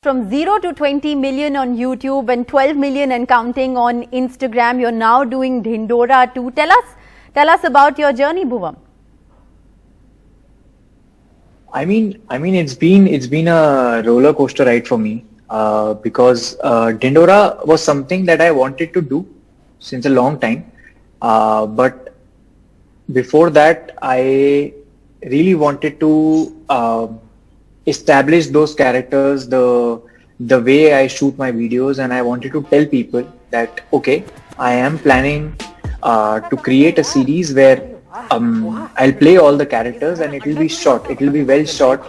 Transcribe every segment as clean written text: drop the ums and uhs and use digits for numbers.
From 0 to 20 million on YouTube and 12 million and counting on Instagram, you're now doing Dhindora too. Tell us about your journey, Bhuvam. I mean, it's been a roller coaster ride for me because Dhindora was something that I wanted to do since a long time, but before that, I really wanted to establish those characters, the way I shoot my videos, and I wanted to tell people that okay, I am planning to create a series where I'll play all the characters and it will be short. It will be well shot.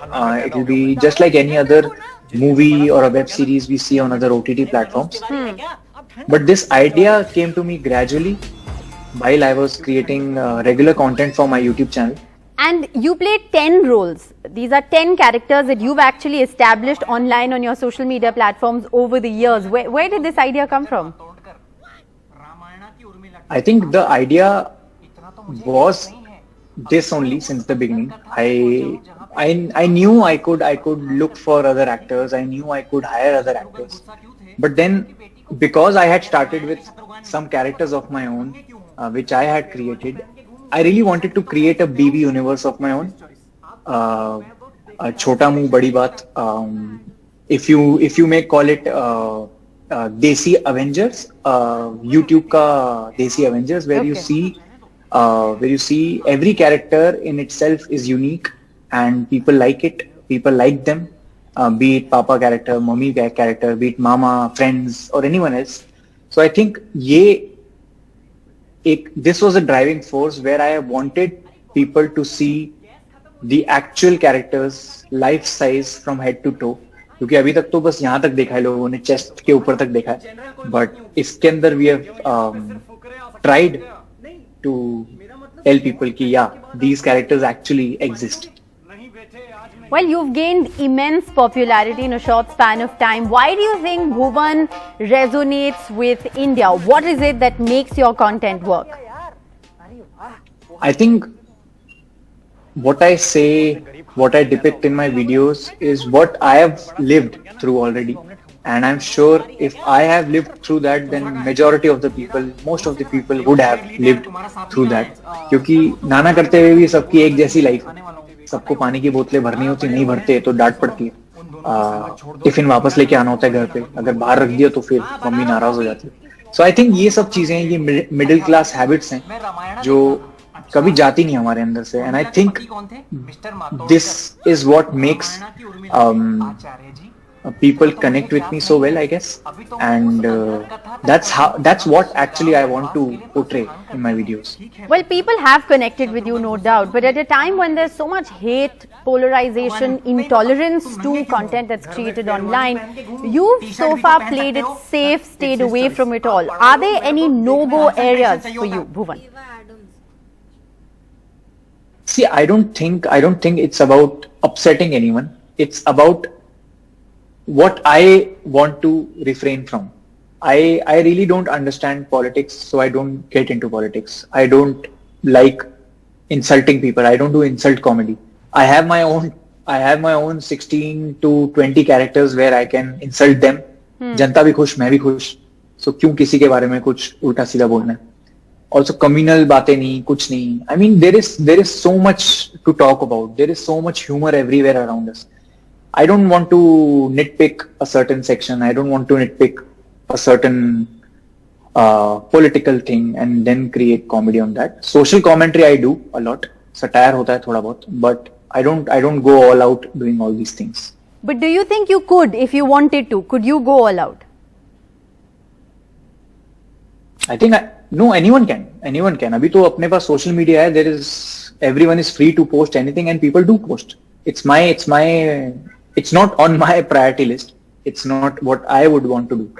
It will be just like any other movie or a web series we see on other OTT platforms. But this idea came to me gradually while I was creating regular content for my YouTube channel. And you played 10 roles. These are 10 characters that you've actually established online on your social media platforms over the years. Where did this idea come from? I think the idea was this only since the beginning. I knew I could look for other actors. I knew I could hire other actors. But then because I had started with some characters of my own, which I had created, I really wanted to create a BB universe of my own. A chota muh badi baat. If you may call it Desi Avengers, YouTube ka Desi Avengers, where you see every character in itself is unique and people like it. People like them, be it Papa character, Mommy character, be it Mama, friends, or anyone else. So I think this was a driving force where I wanted people to see the actual characters life size from head to toe. क्योंकि अभी तक तो बस यहाँ तक देखा है लोगों ने, चेस्ट के ऊपर तक देखा है, but इसके अंदर we have tried to tell people कि yeah, these characters actually exist. Well, you've gained immense popularity in a short span of time. Why do you think Bhuvan resonates with India? What is it that makes your content work? I think what I say, what I depict in my videos is what I have lived through already. And I'm sure if I have lived through that, then majority of the people, most of the people would have lived through that. क्योंकि नाना करते हुए भी सबकी एक जैसी life है. सबको पानी की बोतलें भरनी होती, नहीं भरते तो डांट पड़ती है. टिफिन वापस लेके आना होता है घर पे, अगर बाहर रख दिया तो फिर मम्मी नाराज हो जाती है. सो आई थिंक ये सब चीजें, ये मिडिल क्लास हैबिट्स हैं जो कभी जाती नहीं हमारे अंदर से. And I think this is what makes people connect with me so well, I guess, and that's what actually I want to portray in my videos. Well, people have connected with you, no doubt, but at a time when there's so much hate, polarization, intolerance to content that's created online, you've so far played it safe, stayed away from it all. Are there any no-go areas for you, Bhuvan? See, I don't think it's about upsetting anyone. It's about what I want to refrain from. I really don't understand politics, so I don't get into politics. I don't like insulting people. I don't do insult comedy. I have my own 16 to 20 characters where I can insult them. जनता भी खुश, मैं भी खुश. So क्यों किसी के बारे में कुछ उल्टा सीधा बोलना है? Also communal बातें नहीं, कुछ नहीं. I mean there is so much to talk about. There is so much humor everywhere around us. I don't want to nitpick a certain section. I don't want to nitpick a certain political thing and then create comedy on that. Social commentary I do a lot. Satire होता है थोड़ा बहुत, but I don't go all out doing all these things. But do you think you could, if you wanted to? Could you go all out? I think no, anyone can. Anyone can. अभी तो अपने पास social media है. Everyone is free to post anything and people do post. It's not on my priority list. It's not what I would want to do.